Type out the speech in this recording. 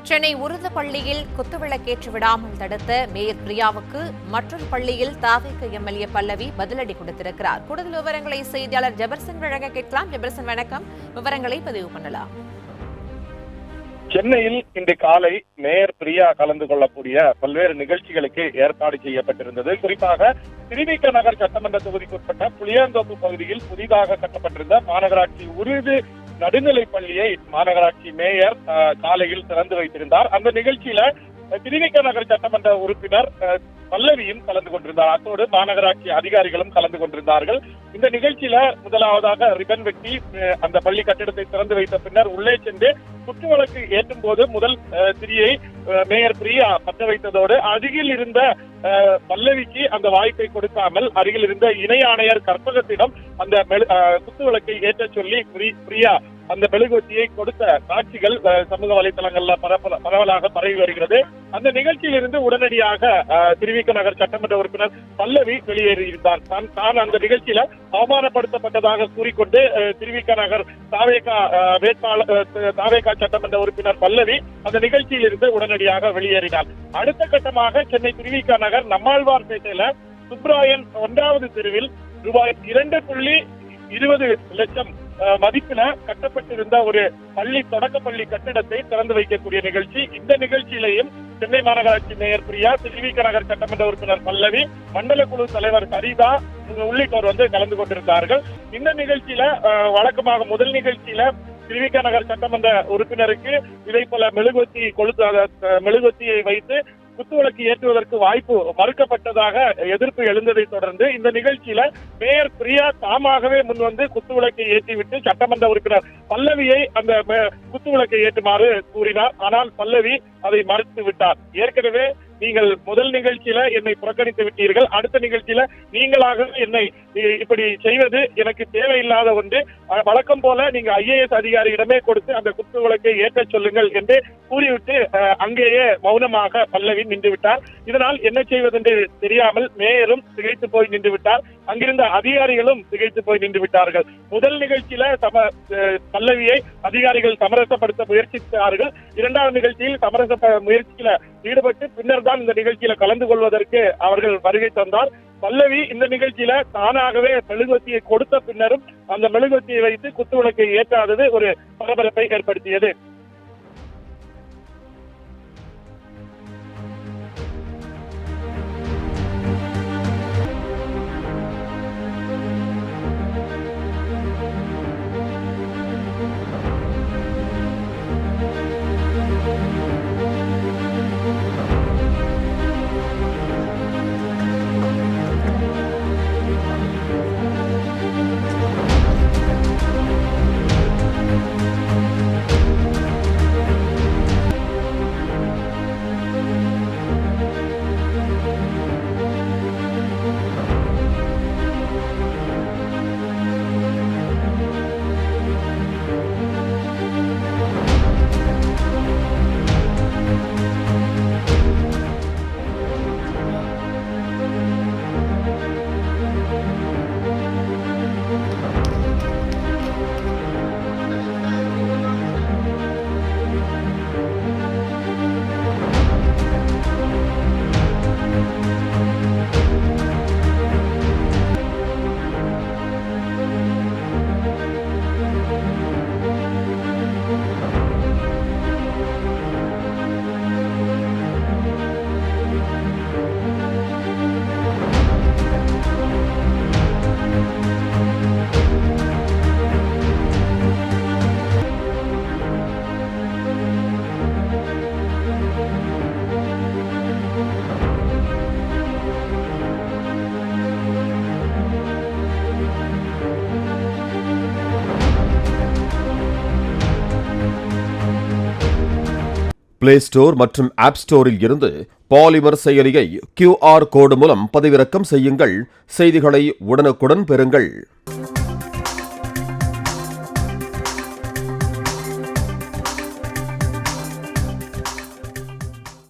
சென்னை உருது பள்ளியில் குத்துவிளக்கேற்றி விடாமல் தடுத்த மேயர் பிரியாவுக்கு மற்றொரு பள்ளியில் தாவேக எம்எல்ஏ பல்லவி பதிலடி கொடுத்திருக்கிறார். கூடுதல் விவரங்களை செய்தியாளர் ஜெபர்சன் வழங்க கேட்கலாம். ஜெபர்சன் வணக்கம், விவரங்களை பதிவு பண்ணலாம். சென்னையில் இன்று காலை மேயர் பிரியா கலந்து கொள்ளக்கூடிய பல்வேறு நிகழ்ச்சிகளுக்கு ஏற்பாடு செய்யப்பட்டிருந்தது. குறிப்பாக திருவிக நகர் சட்டமன்ற தொகுதிக்குட்பட்ட புளியாந்தோப்பு பகுதியில் புதிதாக கட்டப்பட்டிருந்த மாநகராட்சி உருது நடுநிலைப் பள்ளியை மாநகராட்சி மேயர் காலையில் திறந்து வைத்திருந்தார். அந்த நிகழ்ச்சியில திருவிக நகர் சட்டமன்ற உறுப்பினர் பல்லவியும் கலந்து கொண்டிருந்தார். அத்தோடு மாநகராட்சி அதிகாரிகளும் கலந்து கொண்டிருந்தார்கள். இந்த நிகழ்ச்சியில முதலாவதாக ரிபன் வெட்டி அந்த பள்ளி கட்டிடத்தை திறந்து வைத்த பின்னர் உள்ளே சென்று குற்ற வழக்கு ஏற்றும் போது முதல் திரியை மேயர் பிரியா பற்ற வைத்ததோடு அருகில் இருந்த பல்லவிக்கு அந்த வாய்ப்பை கொடுக்காமல் அருகில் இருந்த இணை ஆணையர் கற்பகத்திடம் அந்த குத்து விளக்கை ஏற்ற சொல்லி பிரியா அந்த மெழுகுவர்த்தியை கொடுத்த காட்சிகள் சமூக வலைதளங்கள்ல பரவலாக பரவி வருகிறது. அந்த நிகழ்ச்சியில் இருந்து உடனடியாக திருவிக நகர் சட்டமன்ற உறுப்பினர் பல்லவி வெளியேறியிருந்தார். தான் அந்த நிகழ்ச்சியில அவமானப்படுத்தப்பட்டதாக கூறிக்கொண்டு திருவிக நகர் தாவேகா தாவேகா சட்டமன்ற உறுப்பினர் பல்லவி அந்த நிகழ்ச்சியில் இருந்து உடனடியாக வெளியேறினார். அடுத்த கட்டமாக சென்னை திருவிக நகர் நம்மாழ்வார்பேட்டையில சுப்ராயன் 1வது தெருவில் ரூபாய் 2.20 லட்சம் மதிப்பில கட்டப்பட்டிருந்த ஒரு தொடக்க பள்ளி கட்டிடத்தை திறந்து வைக்கக்கூடிய நிகழ்ச்சி. இந்த நிகழ்ச்சியிலையும் சென்னை மாநகராட்சி மேயர் பிரியா, திருவிக நகர் சட்டமன்ற உறுப்பினர் பல்லவி, மண்டல குழு தலைவர் சரிதா உள்ளிட்டோர் கலந்து கொண்டிருந்தார்கள். இந்த நிகழ்ச்சியில வழக்கமாக முதல் நிகழ்ச்சியில திருவிக நகர் சட்டமன்ற உறுப்பினருக்கு இதை போல மெழுகுவத்தியை வைத்து குத்துவிளக்கு ஏற்றுவதற்கு வாய்ப்பு மறுக்கப்பட்டதாக எதிர்ப்பு எழுந்ததை தொடர்ந்து இந்த நிகழ்ச்சியில மேயர் பிரியா தாமாகவே முன்வந்து குத்துவிளக்கை ஏற்றிவிட்டு சட்டமன்ற உறுப்பினர் பல்லவியை அந்த குத்துவிளக்கை ஏற்றுமாறு கூறினார். ஆனால் பல்லவி அதை மறுத்து விட்டார். ஏற்கனவே நீங்கள் முதல் நிகழ்ச்சியில என்னை புறக்கணித்து விட்டீர்கள், அடுத்த நிகழ்ச்சியில நீங்களாக என்னை இப்படி செய்வது எனக்கு தேவையில்லாத ஒன்று, வழக்கம் போல நீங்க IAS அதிகாரியிடமே கொடுத்து அந்த குத்து விளக்கை ஏற்ற சொல்லுங்கள் என்று கூறிவிட்டு அங்கேயே மௌனமாக பல்லவி நின்று விட்டார். இதனால் என்ன செய்வதென்று தெரியாமல் மேயரும் திகைத்து போய் நின்று விட்டார். அங்கிருந்த அதிகாரிகளும் திகைத்து போய் நின்று விட்டார்கள். முதல் நிகழ்ச்சியில பல்லவியை அதிகாரிகள் சமரசப்படுத்த முயற்சித்தார்கள். இரண்டாவது நிகழ்ச்சியில் சமரச முயற்சியில ஈடுபட்டு பின்னர் தான் இந்த நிகழ்ச்சியில கலந்து கொள்வதற்கு அவர்கள் வருகை தந்தார். பல்லவி இந்த நிகழ்ச்சியில தானாகவே மெழுகுவத்தியை கொடுத்த பின்னரும் அந்த மெழுகுவத்தியை வைத்து குத்துவிளக்கை ஏற்றாதது ஒரு பரபரப்பை ஏற்படுத்தியது. பிளே ஸ்டோர் மற்றும் ஆப் ஸ்டோரில் இருந்து பாலிமர் செயலியை QR கோடு மூலம் பதிவிறக்கம் செய்யுங்கள். செய்திகளை உடனுக்குடன் பெறுங்கள்.